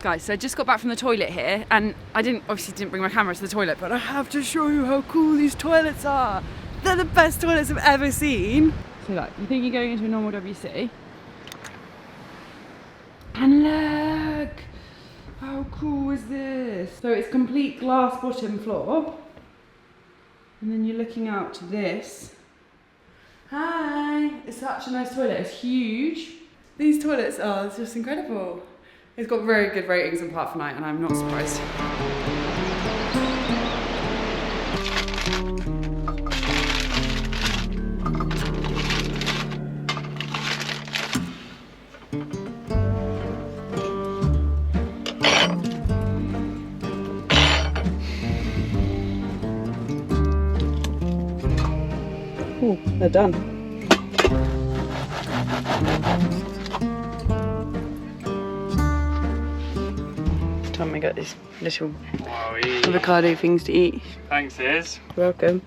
Guys, so I just got back from the toilet here, and I obviously didn't bring my camera to the toilet, but I have to show you how cool these toilets are. They're the best toilets I've ever seen. So like, you think you're going into a normal WC, and look, how cool is this? So it's complete glass bottom floor, and then you're looking out to this. Hi, it's such a nice toilet, it's huge. These toilets are just incredible. It's got very good ratings in Part for Night, and I'm not surprised. Oh, they're done. Time I got these little avocado things to eat. Thanks, Iz. Welcome.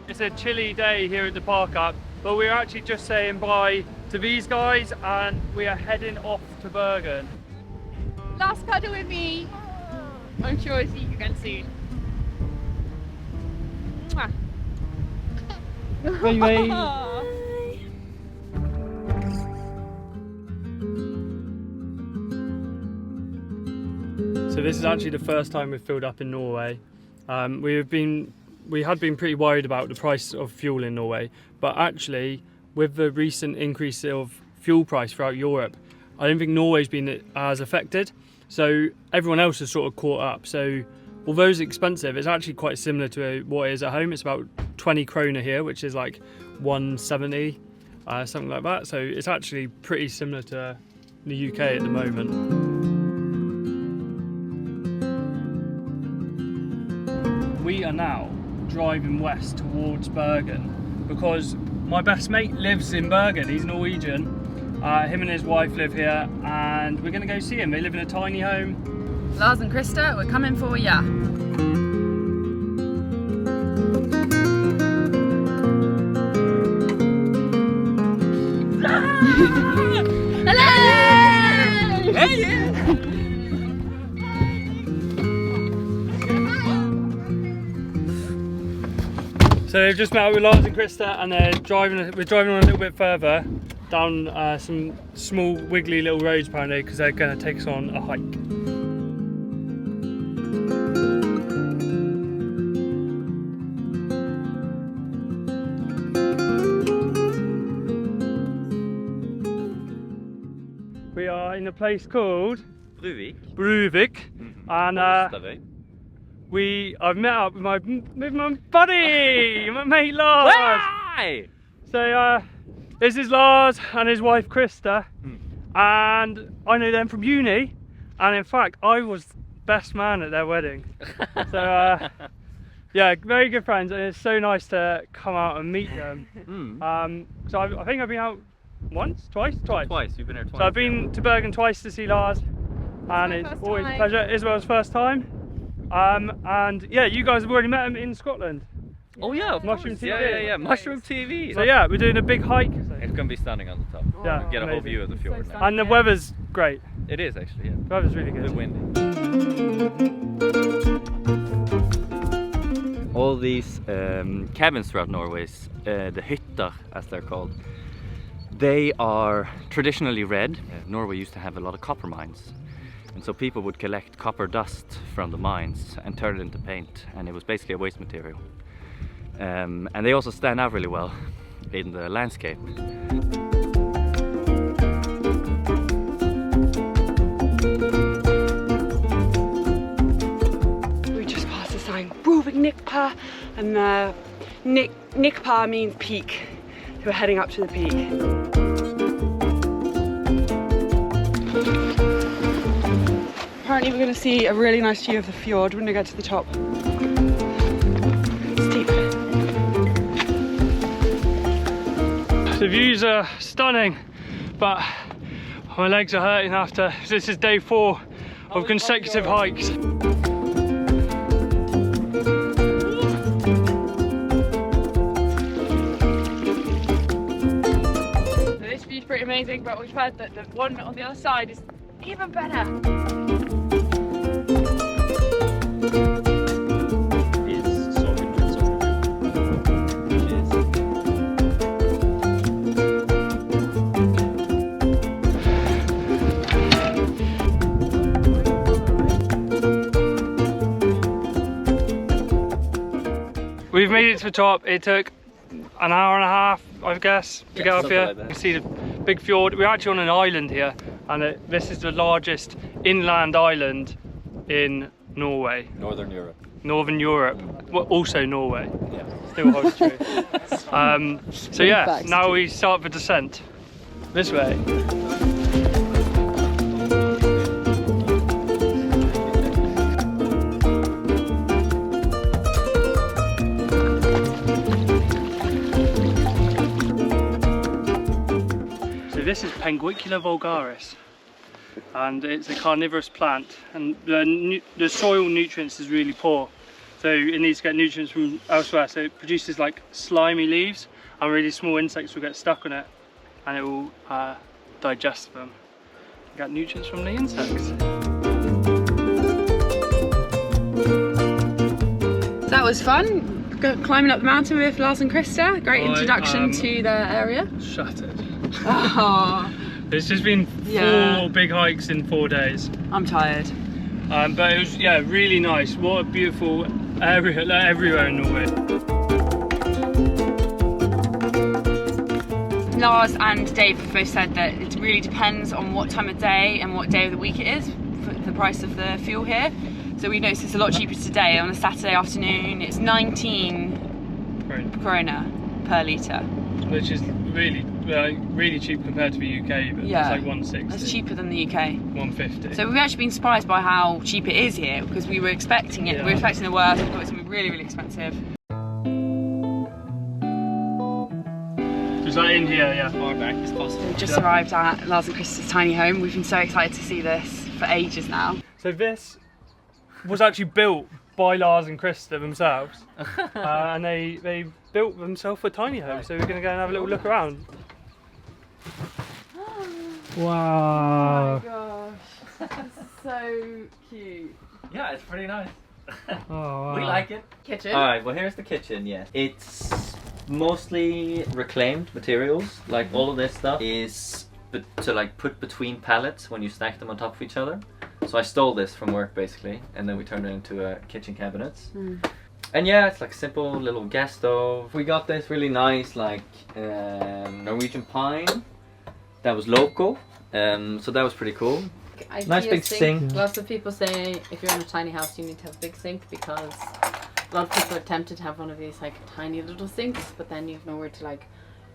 It's a chilly day here at the park up, but we're actually just saying bye to these guys and we are heading off to Bergen. Last cuddle with me. I'm sure I'll see you again soon. Mwah. Bye bye. So this is actually the first time we've filled up in Norway. We had been pretty worried about the price of fuel in Norway, but actually with the recent increase of fuel price throughout Europe, I don't think Norway's been as affected. So everyone else has sort of caught up. So although it's expensive, it's actually quite similar to what it is at home. It's about 20 kroner here, which is like 170, something like that. So it's actually pretty similar to the UK at the moment. We are now driving west towards Bergen because my best mate lives in Bergen. He's Norwegian. Him and his wife live here, and we're going to go see him. They live in a tiny home. Lars and Krista, we're coming for ya. Hello! Hey! So they've just met up with Lars and Krista, and we're driving on a little bit further down some small wiggly little roads apparently, because they're going to take us on a hike. We are in a place called Bruvik, and I've met up with my buddy, my mate Lars. Hi! So this is Lars and his wife Krista, and I know them from uni, and in fact I was best man at their wedding. So yeah, very good friends, and it's so nice to come out and meet them. So I think I've been out once, twice. Twice, you've been here twice. So I've been to Bergen twice to see Lars, and it's always a pleasure. Isabel's first time. And yeah, you guys have already met him in Scotland. Oh yeah, Mushroom TV. Yeah, Mushroom TV. So yeah, we're doing a big hike. It's gonna be standing on the top. Yeah, Get a whole amazing. view of the fjord now. And the weather's great. It is actually, yeah. The weather's really A bit good. windy. All these cabins throughout Norway, the hytter as they're called, they are traditionally red. Norway used to have a lot of copper mines. And so people would collect copper dust from the mines and turn it into paint, and it was basically a waste material. And they also stand out really well in the landscape. We just passed the sign, Bruvik Nikpa, and Nikpa means peak. So we're heading up to the peak. Apparently we're going to see a really nice view of the fjord when we get to the top. Steep. The views are stunning, but my legs are hurting after. This is day 4 of consecutive hikes. So this view's pretty amazing, but we've heard that the one on the other side is even better. We've made it to the top. It took an hour and a half, I guess, to get up here. Like that. You see the big fjord. We're actually on an island here, and this is the largest inland island in Norway. Northern Europe. Northern Europe, well, also Norway. Yeah. Still holds true. So yeah, now we start the descent. This way. This is Penguicula Vulgaris, and it's a carnivorous plant, and the soil nutrients is really poor, so it needs to get nutrients from elsewhere, so it produces like slimy leaves, and really small insects will get stuck on it, and it will digest them and get nutrients from the insects. That was fun, climbing up the mountain with Lars and Krista. Great introduction to the area. Shattered. Oh, It's just been 4 big hikes in 4 days. I'm tired. But it was, yeah, really nice. What a beautiful area, like everywhere in Norway. Lars and Dave have both said that it really depends on what time of day and what day of the week it is for the price of the fuel here. So we noticed it's a lot cheaper today. On a Saturday afternoon, it's 19 krona per litre. Which is really cheap compared to the UK, but it's like 160. That's cheaper than the UK. 150. So we've actually been surprised by how cheap it is here, because we were expecting it. We were expecting the worst. We thought it was going to be really, really expensive. Just like in here, yeah. Far back as possible. We just arrived at Lars and Krista's tiny home. We've been so excited to see this for ages now. So this was actually built by Lars and Krista themselves, and they built themselves a tiny home. So we're going to go and have a little look around. Wow. Oh my gosh, that's so cute. Yeah, it's pretty nice. Oh, wow. We like it. Kitchen. Alright, well here's the kitchen, yeah. It's mostly reclaimed materials. Like all of this stuff is to like put between pallets when you stack them on top of each other. So I stole this from work basically, and then we turned it into kitchen cabinets. And yeah, it's like a simple little gas stove. We got this really nice like Norwegian pine that was local, so that was pretty cool. Nice big sink. Lots of people say if you're in a tiny house you need to have a big sink, because a lot of people are tempted to have one of these like tiny little sinks, but then you have nowhere to like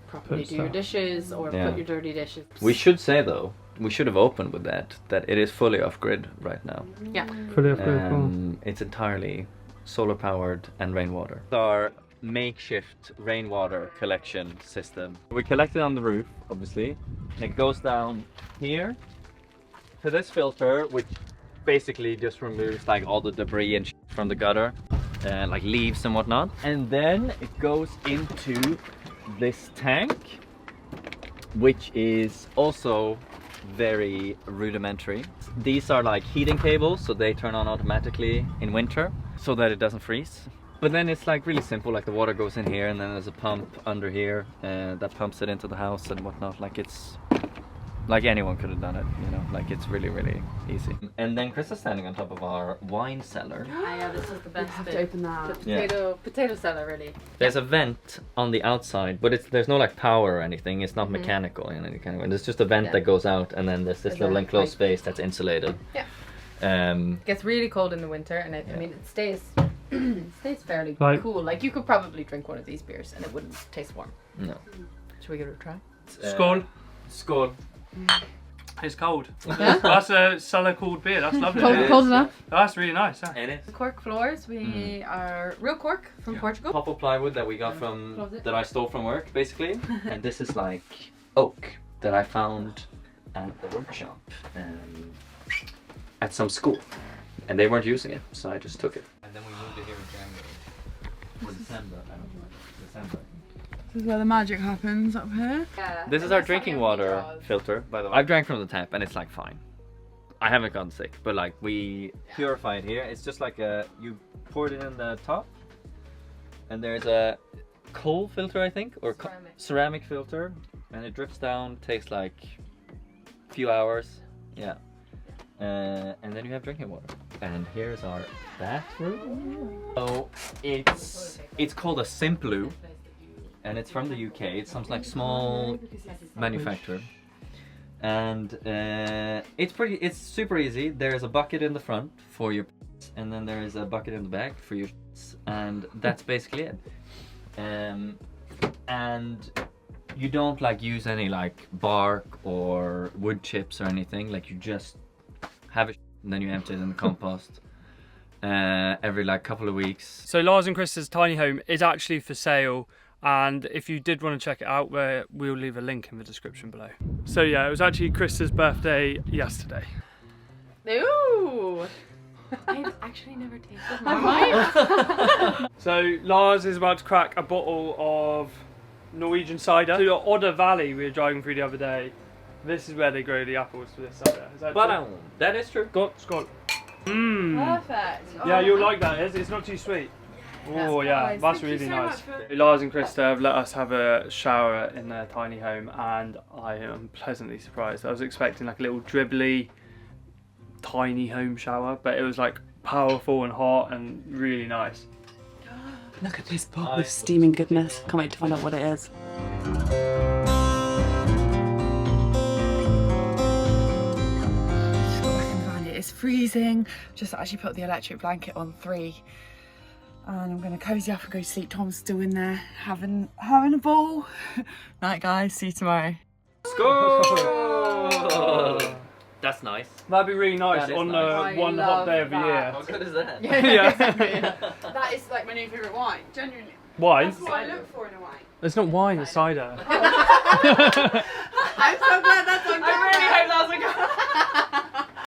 properly do your dishes or put your dirty dishes. We should say though, we should have opened with that it is fully off-grid right now. Yeah. Fully off-grid. It's entirely solar powered and rainwater. Our makeshift rainwater collection system. We collect it on the roof, obviously, and it goes down here to this filter, which basically just removes like all the debris and from the gutter, like leaves and whatnot. And then it goes into this tank, which is also very rudimentary. These are like heating cables, so they turn on automatically in winter so that it doesn't freeze. But then it's like really simple, like the water goes in here and then there's a pump under here that pumps it into the house and whatnot. Like it's like anyone could have done it, you know, like it's really, really easy. And then Chris is standing on top of our wine cellar. Yeah, this is the best have bit. to open that. The potato cellar, really. There's a vent on the outside, but there's no like power or anything. It's not mechanical in any kind of way. There's just a vent that goes out, and then there's this little enclosed space that's insulated. Yeah. It gets really cold in the winter, and I mean it stays fairly Like- cool. Like you could probably drink one of these beers and it wouldn't taste warm. No. Should we give it a try? Skål. Skål. It's cold. That's a Cellar cooled beer. That's lovely. Cold enough. That's really nice. Yeah. It is. The Cork Floors, we are real cork from Portugal. Popple plywood that we got from Closet. that I stole from work, basically. And this is like oak that I found at the workshop at some school, and they weren't using it, so I just took it. And then we moved it here in January or December. I don't know. December. This is where the magic happens up here. Yeah. This is our drinking water filter, by the way. I've drank from the tap and it's like fine. I haven't gotten sick, but like we purify it here. It's just like you pour it in the top, and there's a coal filter, I think, or ceramic filter, and it drips down. Takes like a few hours, yeah. And then you have drinking water. And here's our bathroom. So it's called a Simplu, and it's from the UK. It's some like small manufacturer, and it's super easy. There's a bucket in the front for your, and then there is a bucket in the back for your, and that's basically it. And you don't like use any like bark or wood chips or anything. Like you just have it and then you empty it in the compost every like couple of weeks. So Lars and Krista's tiny home is actually for sale, and if you did want to check it out, we'll leave a link in the description below. So yeah, it was actually Krista's birthday yesterday. Ooh! I've actually never tasted mine. So Lars is about to crack a bottle of Norwegian cider. To the Odder Valley we were driving through the other day. This is where they grow the apples for this cider. Is that true? That is true. Skål. Mmm. Perfect. Yeah, you'll like that. It's not too sweet. Oh yeah, that's really nice. Lars and Krista have let us have a shower in their tiny home, and I am pleasantly surprised. I was expecting like a little dribbly tiny home shower, but it was like powerful and hot and really nice. Look at this bowl of steaming goodness. Can't wait to find out what it is. It's freezing. Just actually put the electric blanket on 3, and I'm gonna cozy up and go to sleep. Tom's still in there having a ball. Night guys, see you tomorrow. Skål! That's nice. That'd be really nice on nice. one hot day of the year. How good is that? Yeah. That is like my new favourite wine, genuinely. Wine? That's what I look for in a wine. It's not wine, it's cider. I'm so glad that's on camera.